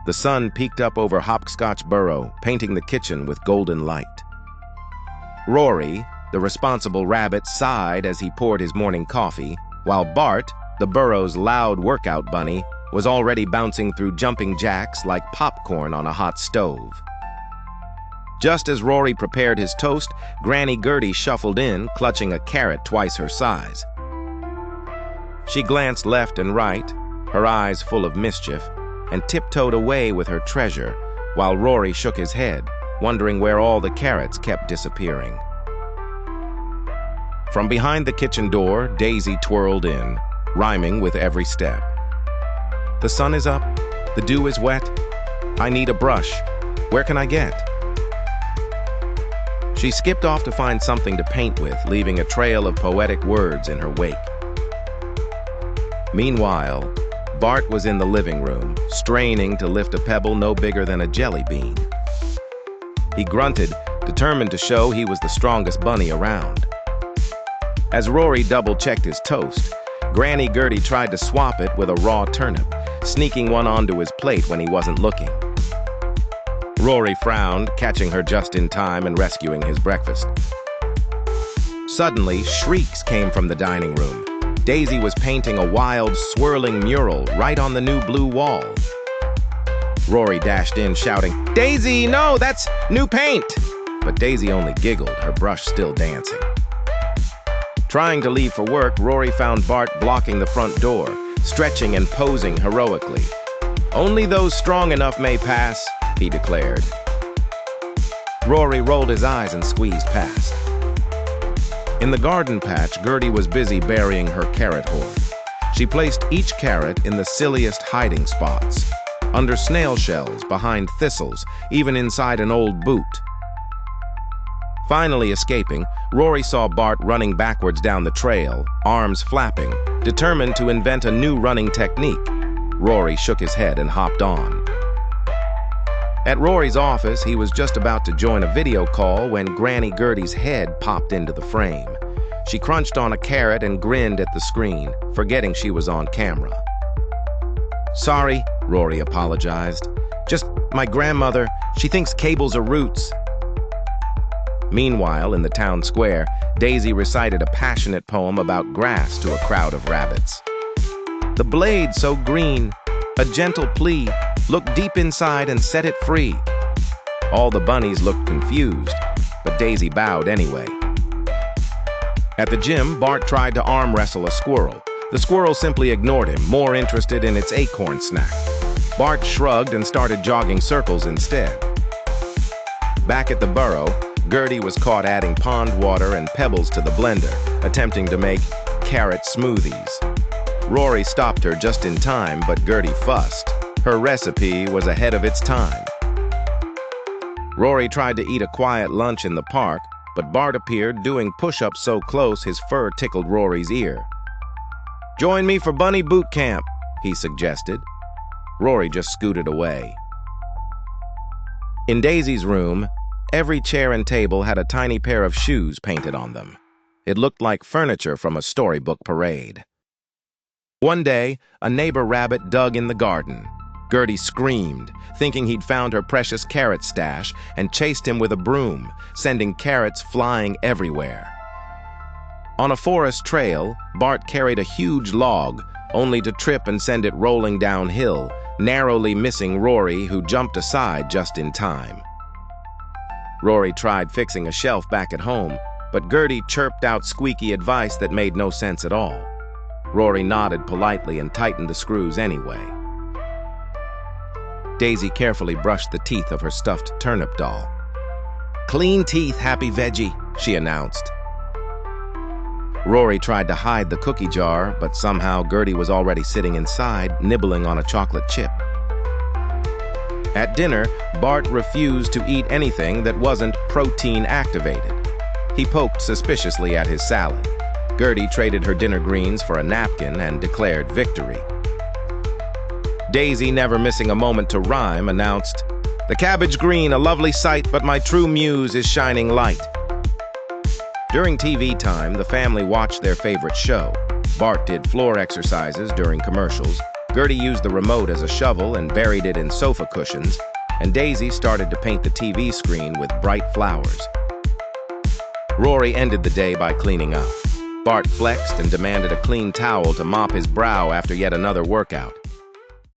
The sun peeked up over Hopscotch Burrow, painting the kitchen with golden light. Rory, the responsible rabbit, sighed as he poured his morning coffee, while Bart, the burrow's loud workout bunny, was already bouncing through jumping jacks like popcorn on a hot stove. Just as Rory prepared his toast, Granny Gertie shuffled in, clutching a carrot twice her size. She glanced left and right, her eyes full of mischief, and tiptoed away with her treasure, while Rory shook his head, wondering where all the carrots kept disappearing. From behind the kitchen door, Daisy twirled in, rhyming with every step. The sun is up, the dew is wet, I need a brush, where can I get? She skipped off to find something to paint with, leaving a trail of poetic words in her wake. Meanwhile, Bart was in the living room, straining to lift a pebble no bigger than a jelly bean. He grunted, determined to show he was the strongest bunny around. As Rory double-checked his toast, Granny Gertie tried to swap it with a raw turnip, sneaking one onto his plate when he wasn't looking. Rory frowned, catching her just in time and rescuing his breakfast. Suddenly, shrieks came from the dining room. Daisy was painting a wild, swirling mural right on the new blue wall. Rory dashed in, shouting, "Daisy, no, that's new paint!" But Daisy only giggled, her brush still dancing. Trying to leave for work, Rory found Bart blocking the front door, stretching and posing heroically. "Only those strong enough may pass," he declared. Rory rolled his eyes and squeezed past. In the garden patch, Gertie was busy burying her carrot hoard. She placed each carrot in the silliest hiding spots, under snail shells, behind thistles, even inside an old boot. Finally escaping, Rory saw Bart running backwards down the trail, arms flapping, determined to invent a new running technique. Rory shook his head and hopped on. At Rory's office, he was just about to join a video call when Granny Gertie's head popped into the frame. She crunched on a carrot and grinned at the screen, forgetting she was on camera. "Sorry," Rory apologized. "Just my grandmother, she thinks cables are roots." Meanwhile, in the town square, Daisy recited a passionate poem about grass to a crowd of rabbits. "The blade so green, a gentle plea, look deep inside and set it free." All the bunnies looked confused, but Daisy bowed anyway. At the gym, Bart tried to arm wrestle a squirrel. The squirrel simply ignored him, more interested in its acorn snack. Bart shrugged and started jogging circles instead. Back at the burrow, Gertie was caught adding pond water and pebbles to the blender, attempting to make carrot smoothies. Rory stopped her just in time, but Gertie fussed. Her recipe was ahead of its time. Rory tried to eat a quiet lunch in the park, but Bart appeared doing push-ups so close his fur tickled Rory's ear. "Join me for bunny boot camp," he suggested. Rory just scooted away. In Daisy's room, every chair and table had a tiny pair of shoes painted on them. It looked like furniture from a storybook parade. One day, a neighbor rabbit dug in the garden. Gertie screamed, thinking he'd found her precious carrot stash, and chased him with a broom, sending carrots flying everywhere. On a forest trail, Bart carried a huge log, only to trip and send it rolling downhill, narrowly missing Rory, who jumped aside just in time. Rory tried fixing a shelf back at home, but Gertie chirped out squeaky advice that made no sense at all. Rory nodded politely and tightened the screws anyway. Daisy carefully brushed the teeth of her stuffed turnip doll. "Clean teeth, happy veggie," she announced. Rory tried to hide the cookie jar, but somehow Gertie was already sitting inside, nibbling on a chocolate chip. At dinner, Bart refused to eat anything that wasn't protein-activated. He poked suspiciously at his salad. Gertie traded her dinner greens for a napkin and declared victory. Daisy, never missing a moment to rhyme, announced, "The cabbage green, a lovely sight, but my true muse is shining light." During TV time, the family watched their favorite show. Bart did floor exercises during commercials. Gertie used the remote as a shovel and buried it in sofa cushions, and Daisy started to paint the TV screen with bright flowers. Rory ended the day by cleaning up. Bart flexed and demanded a clean towel to mop his brow after yet another workout.